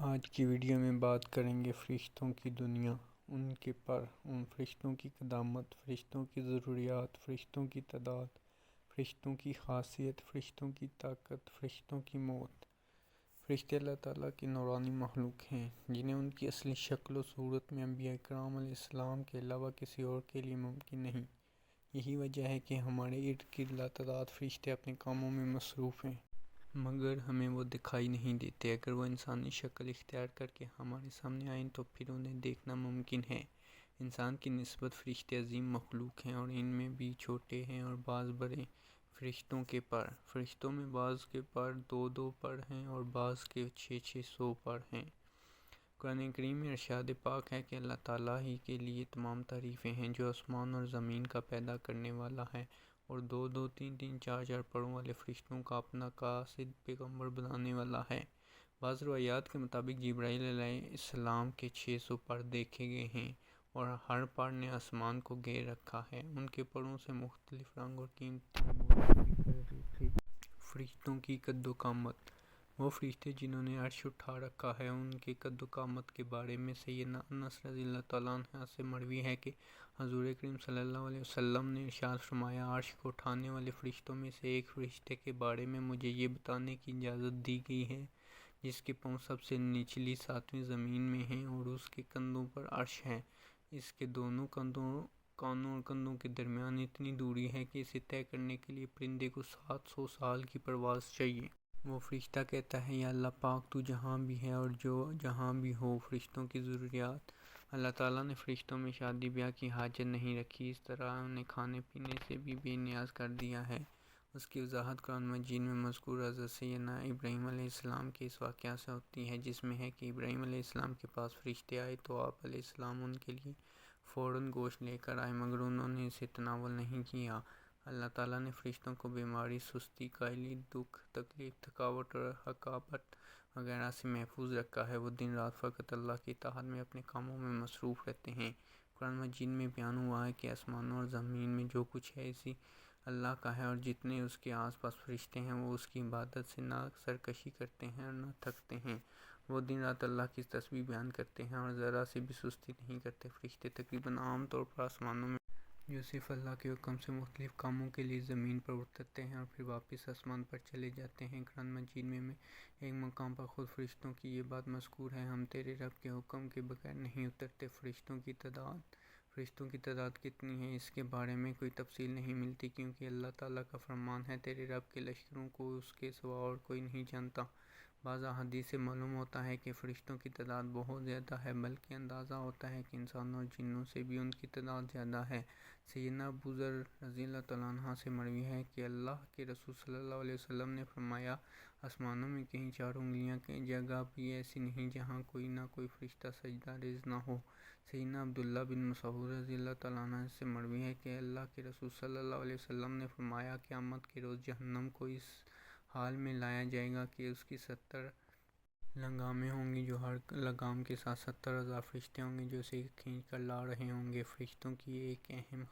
آج کی ویڈیو میں بات کریں گے فرشتوں کی دنیا، ان فرشتوں کی قدامت، فرشتوں کی ضروریات، فرشتوں کی تعداد، فرشتوں کی خاصیت، فرشتوں کی طاقت، فرشتوں کی موت۔ فرشتے اللہ تعالیٰ کی نورانی مخلوق ہیں جنہیں ان کی اصلی شکل و صورت میں انبیاء کرام علیہ السلام کے علاوہ کسی اور کے لیے ممکن نہیں۔ یہی وجہ ہے کہ ہمارے ارد گرد لاتعداد فرشتے اپنے کاموں میں مصروف ہیں، مگر ہمیں وہ دکھائی نہیں دیتے۔ اگر وہ انسانی شکل اختیار کر کے ہمارے سامنے آئیں تو پھر انہیں دیکھنا ممکن ہے۔ انسان کی نسبت فرشتے عظیم مخلوق ہیں اور ان میں بھی چھوٹے ہیں اور بعض بڑے۔ فرشتوں کے پر، فرشتوں میں بعض کے پر 2 پر ہیں اور بعض کے 600 پر ہیں۔ قرآن کریم میں ارشاد پاک ہے کہ اللہ تعالیٰ ہی کے لیے تمام تعریفیں ہیں جو آسمان اور زمین کا پیدا کرنے والا ہے اور 2 3 4 پروں والے فرشتوں کا اپنا قاصد پیغمبر بنانے والا ہے۔ بعض روایات کے مطابق جبرائیل علیہ السلام کے 600 پر دیکھے گئے ہیں اور ہر پر نے آسمان کو گھیر رکھا ہے۔ ان کے پروں سے مختلف رنگ اور قیمتی موتی نکل رہے تھے۔ فرشتوں کی قد و قامت، وہ فرشتے جنہوں نے عرش اٹھا رکھا ہے ان کے قد و قامت کے بارے میں سیدنا انس رضی اللہ تعالیٰ عنہ سے مروی ہے کہ حضور کریم صلی اللہ علیہ وسلم نے ارشاد فرمایا، عرش کو اٹھانے والے فرشتوں میں سے ایک فرشتے کے بارے میں مجھے یہ بتانے کی اجازت دی گئی ہے جس کے پاؤں سب سے نچلی 7ویں زمین میں ہیں اور اس کے کندھوں پر عرش ہے۔ اس کے دونوں کانوں اور کندھوں کے درمیان اتنی دوری ہے کہ اسے طے کرنے کے لیے پرندے کو 700 سال کی پرواز چاہیے۔ وہ فرشتہ کہتا ہے، یا اللہ پاک تو جہاں بھی ہے اور جو جہاں بھی ہو۔ فرشتوں کی ضروریات، اللہ تعالیٰ نے فرشتوں میں شادی بیاہ کی حاجت نہیں رکھی، اس طرح انہیں کھانے پینے سے بھی بے نیاز کر دیا ہے۔ اس کی وضاحت قرآن مجید میں مذکور حضرت سیدنا ابراہیم علیہ السلام کے اس واقعہ سے ہوتی ہے جس میں ہے کہ ابراہیم علیہ السلام کے پاس فرشتے آئے تو آپ علیہ السلام ان کے لیے فوراً گوشت لے کر آئے مگر انہوں نے اسے تناول نہیں کیا۔ اللہ تعالیٰ نے فرشتوں کو بیماری، سستی، کاہلی، دکھ، تکلیف، تھکاوٹ اور حقارت وغیرہ سے محفوظ رکھا ہے۔ وہ دن رات فقط اللہ کی اطاعت میں اپنے کاموں میں مصروف رہتے ہیں۔ قرآن مجید میں بیان ہوا ہے کہ آسمانوں اور زمین میں جو کچھ ہے اسی اللہ کا ہے اور جتنے اس کے آس پاس فرشتے ہیں وہ اس کی عبادت سے نہ سرکشی کرتے ہیں اور نہ تھکتے ہیں۔ وہ دن رات اللہ کی تسبیح بیان کرتے ہیں اور ذرا سے بھی سستی نہیں کرتے۔ فرشتے تقریباً عام طور پر آسمانوں میں جو صرف اللہ کے حکم سے مختلف کاموں کے لیے زمین پر اترتے ہیں اور پھر واپس آسمان پر چلے جاتے ہیں۔ قرآن مجید میں ایک مقام پر خود فرشتوں کی یہ بات مذکور ہے، ہم تیرے رب کے حکم کے بغیر نہیں اترتے۔ فرشتوں کی تعداد کتنی ہے اس کے بارے میں کوئی تفصیل نہیں ملتی کیونکہ اللہ تعالیٰ کا فرمان ہے، تیرے رب کے لشکروں کو اس کے سوا اور کوئی نہیں جانتا۔ بعض احادیث سے معلوم ہوتا ہے کہ فرشتوں کی تعداد بہت زیادہ ہے، بلکہ اندازہ ہوتا ہے کہ انسانوں اور جنوں سے بھی ان کی تعداد زیادہ ہے۔ سیدنا ابو ذر رضی اللہ تعالیٰ عنہ سے مروی ہے کہ اللہ کے رسول صلی اللہ علیہ وسلم نے فرمایا، آسمانوں میں کہیں 4 انگلیاں کی جگہ بھی ایسی نہیں جہاں کوئی نہ کوئی فرشتہ سجدہ ریز نہ ہو۔ سیدنا عبداللہ بن مسعود رضی اللہ تعالیٰ عنہ سے مروی ہے کہ اللہ کے رسول صلی اللہ علیہ وسلم نے فرمایا، قیامت کے روز جہنم کو اس حال میں لایا جائے گا کہ اس کی 70 لگامیں ہوں گی، جو ہر لگام کے ساتھ 70,000 فرشتے ہوں گے جو اسے کھینچ کر لا رہے ہوں گے۔ فرشتوں کی ایک اہم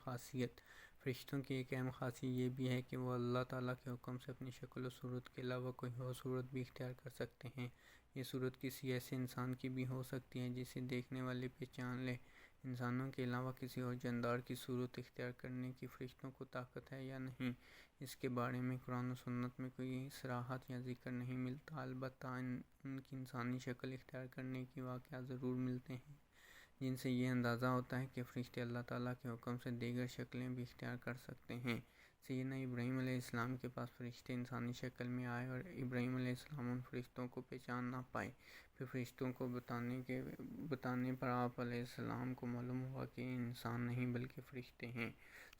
خاصیت یہ بھی ہے کہ وہ اللہ تعالیٰ کے حکم سے اپنی شکل و صورت کے علاوہ کوئی اور صورت بھی اختیار کر سکتے ہیں۔ یہ صورت کسی ایسے انسان کی بھی ہو سکتی ہے جسے دیکھنے والے پہچان لیں۔ انسانوں کے علاوہ کسی اور جاندار کی صورت اختیار کرنے کی فرشتوں کو طاقت ہے یا نہیں، اس کے بارے میں قرآن و سنت میں کوئی صراحت یا ذکر نہیں ملتا، البتہ ان کی انسانی شکل اختیار کرنے کے واقعات ضرور ملتے ہیں جن سے یہ اندازہ ہوتا ہے کہ فرشتے اللہ تعالیٰ کے حکم سے دیگر شکلیں بھی اختیار کر سکتے ہیں۔ سیدنا ابراہیم علیہ السلام کے پاس فرشتے انسانی شکل میں آئے اور ابراہیم علیہ السلام ان فرشتوں کو پہچان نہ پائے۔ پھر فرشتوں کو بتانے پر آپ علیہ السلام کو معلوم ہوا کہ یہ انسان نہیں بلکہ فرشتے ہیں۔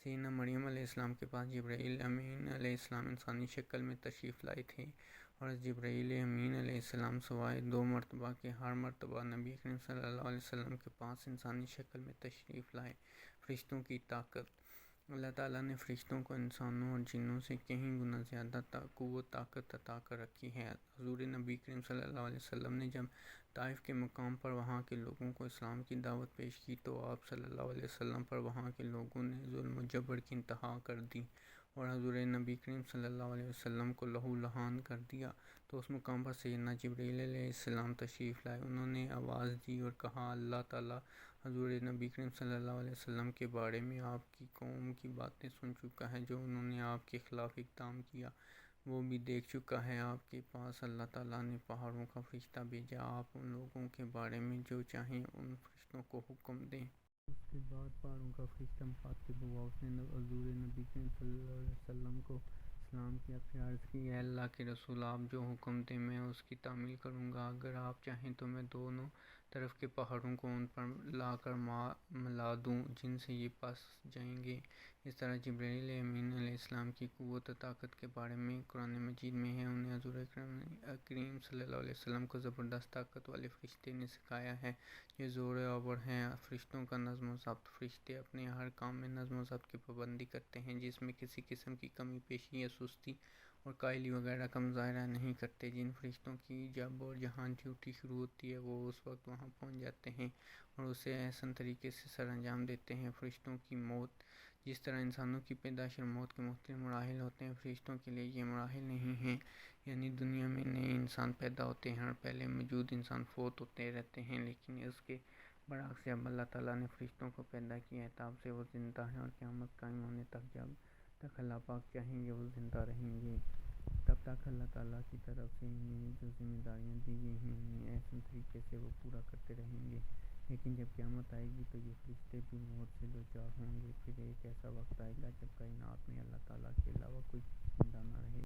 سیدنا مریم علیہ السلام کے پاس جبرائیل امین علیہ السلام انسانی شکل میں تشریف لائے تھے اور جبرائیل امین علیہ السلام سوائے 2 مرتبہ کے ہر مرتبہ نبی کریم صلی اللہ علیہ وسلم کے پاس انسانی شکل میں تشریف لائے۔ فرشتوں کی طاقت، اللہ تعالیٰ نے فرشتوں کو انسانوں اور جنوں سے کہیں گنا زیادہ قوت طاقت عطا کر رکھی ہے۔ حضور نبی کریم صلی اللہ علیہ وسلم نے جب طائف کے مقام پر وہاں کے لوگوں کو اسلام کی دعوت پیش کی تو آپ صلی اللہ علیہ وسلم پر وہاں کے لوگوں نے ظلم و جبر کی انتہا کر دی اور حضور نبی کریم صلی اللہ علیہ وسلم کو لہو لہان کر دیا۔ تو اس مقام پر سیدنا جبرائیل علیہ السلام تشریف لائے۔ انہوں نے آواز دی اور کہا، اللہ تعالیٰ حضور نبی کریم صلی اللہ علیہ وسلم کے بارے میں آپ کی قوم کی باتیں سن چکا ہے، جو انہوں نے آپ کے خلاف اقدام کیا وہ بھی دیکھ چکا ہے۔ آپ کے پاس اللہ تعالیٰ نے پہاڑوں کا فرشتہ بھیجا، آپ ان لوگوں کے بارے میں جو چاہیں ان فرشتوں کو حکم دیں۔ اس کے بعد پہاڑوں کا فرشتہ مخاطب ہوا، اس نے حضور نبی کریم صلی اللہ علیہ وسلم کو سلام کیا، پھر عرض کی، اے اللہ کے رسول، آپ جو حکم دیں میں اس کی تعمیل کروں گا، اگر آپ چاہیں تو میں دونوں طرف کے پہاڑوں کو ان پر لا کر ملا دوں جن سے یہ پس جائیں گے۔ اس طرح جبرائیل امین علیہ السلام کی قوت و طاقت کے بارے میں قرآن مجید میں ہے۔ انہیں حضور کریم صلی اللہ علیہ وسلم کو زبردست طاقت والے فرشتے نے سکھایا ہے جو زور آور ہیں۔ فرشتوں کا نظم و ضبط: فرشتے اپنے ہر کام میں نظم و ضبط کی پابندی کرتے ہیں، جس میں کسی قسم کی کمی پیشی یا سستی اور کائلی وغیرہ کا مظاہرہ نہیں کرتے۔ جن فرشتوں کی جب اور جہاں ڈیوٹی شروع ہوتی ہے وہ اس وقت وہاں پہنچ جاتے ہیں اور اسے احسن طریقے سے سر انجام دیتے ہیں۔ فرشتوں کی موت: جس طرح انسانوں کی پیدائش اور موت کے مختلف مراحل ہوتے ہیں، فرشتوں کے لیے یہ مراحل نہیں ہیں، یعنی دنیا میں نئے انسان پیدا ہوتے ہیں اور پہلے موجود انسان فوت ہوتے رہتے ہیں، لیکن اس کے برعکس جب اللہ تعالیٰ نے فرشتوں کو پیدا کیا ہے تب سے وہ زندہ ہیں اور قیامت قائم ہونے تک جب تک اللہ پاک چاہیں گے وہ زندہ رہیں گے۔ تب تک اللہ تعالیٰ کی طرف سے انہیں جو ذمہ داریاں دی گئی ہیں انہیں احسن طریقے سے وہ پورا کرتے رہیں گے، لیکن جب قیامت آئے گی تو یہ فرشتے بھی موت سے دوچار ہوں گے۔ پھر ایک ایسا وقت آئے گا جب کائنات میں اللہ تعالیٰ کے علاوہ کوئی زندہ نہ رہے